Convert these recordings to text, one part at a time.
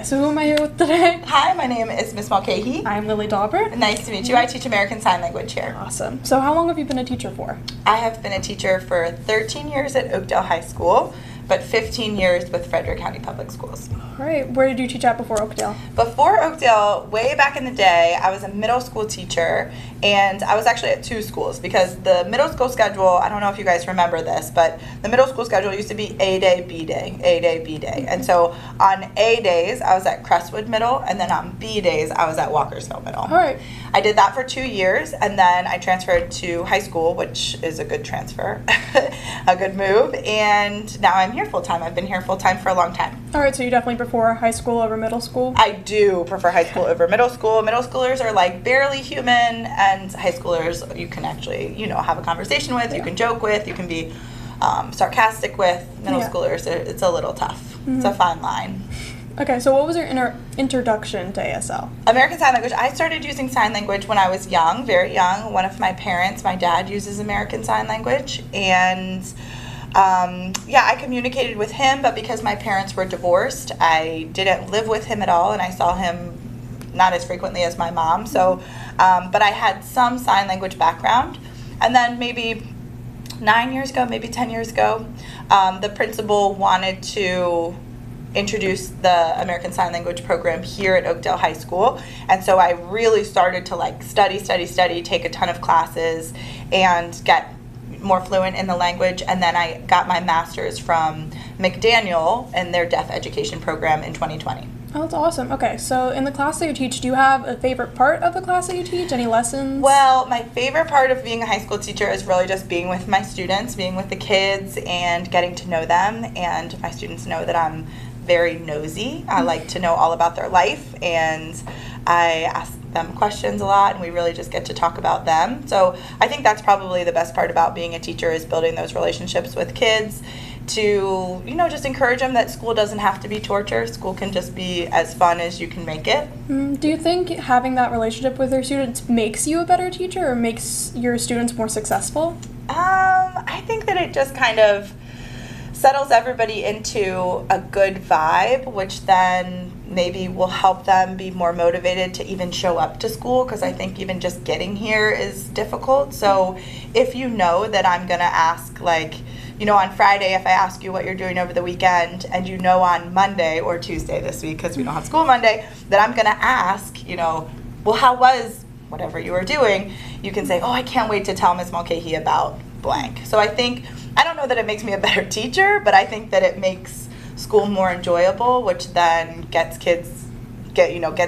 So who am I here with today? Hi, my name is Miss Mulcahy. I'm Lily Daubert. Nice to meet you. I teach American Sign Language here. Awesome. So how long have you been a teacher for? I have been a teacher for 13 years at Oakdale High School, but 15 years with Frederick County Public Schools. All right. Where did you teach at before Oakdale? Before Oakdale, way back in the day, I was a middle school teacher, and I was actually at two schools because the middle school schedule, I don't know if you guys remember this, but the middle school schedule used to be A day, B day, A day, B day. And so on A days, I was at Crestwood Middle, and then on B days, I was at Walkersville Middle. All right. I did that for 2 years, and then I transferred to high school, which is a good transfer, a good move, and now I'm here full-time. I've been here full-time for a long time. All right. So you definitely prefer high school over middle school? I do prefer high school over middle school. Middle schoolers are like barely human, and high schoolers you can actually, have a conversation with, you can joke with, you can be sarcastic with. Middle schoolers, it's a little tough. Mm-hmm. It's a fine line. Okay, so what was your introduction to ASL? American Sign Language. I started using sign language when I was young, very young. One of my parents, my dad, uses American Sign Language, and I communicated with him, but because my parents were divorced, I didn't live with him at all, and I saw him not as frequently as my mom. So, but I had some sign language background, and then maybe 9 years ago, maybe 10 years ago, the principal wanted to introduce the American Sign Language program here at Oakdale High School, and so I really started to study, take a ton of classes, and get more fluent in the language. And then I got my master's from McDaniel in their deaf education program in 2020. Oh, that's awesome. Okay, so in the class that you teach, do you have a favorite part of the class that you teach? Any lessons? Well, my favorite part of being a high school teacher is really just being with my students, being with the kids, and getting to know them. And my students know that I'm very nosy. I like to know all about their life, and I ask them questions a lot, and we really just get to talk about them. So I think that's probably the best part about being a teacher, is building those relationships with kids to, just encourage them that school doesn't have to be torture. School can just be as fun as you can make it. Do you think having that relationship with your students makes you a better teacher, or makes your students more successful? I think that it just kind of settles everybody into a good vibe, which then maybe will help them be more motivated to even show up to school, because I think even just getting here is difficult. So if you know that I'm going to ask, on Friday, if I ask you what you're doing over the weekend, and on Monday or Tuesday this week, because we don't have school Monday, that I'm going to ask, well, how was whatever you were doing, you can say, oh, I can't wait to tell Miss Mulcahy about blank. So I don't know that it makes me a better teacher, but I think that it makes school more enjoyable, which then gets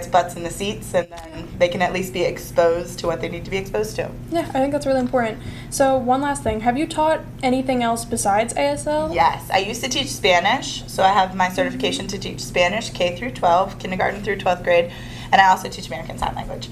butts in the seats, and then they can at least be exposed to what they need to be exposed to. Yeah, I think that's really important. So one last thing, have you taught anything else besides ASL? Yes, I used to teach Spanish, so I have my certification to teach Spanish K through 12, kindergarten through 12th grade, and I also teach American Sign Language.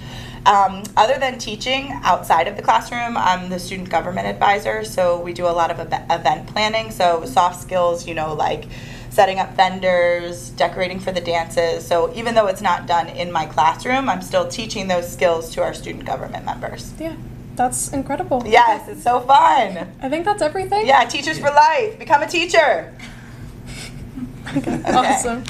Other than teaching outside of the classroom, I'm the student government advisor, so we do a lot of event planning, so soft skills, like setting up vendors, decorating for the dances. So even though it's not done in my classroom, I'm still teaching those skills to our student government members. Yeah, that's incredible. Yes, it's so fun. I think that's everything. Yeah, teachers for life. Become a teacher. Okay. Awesome.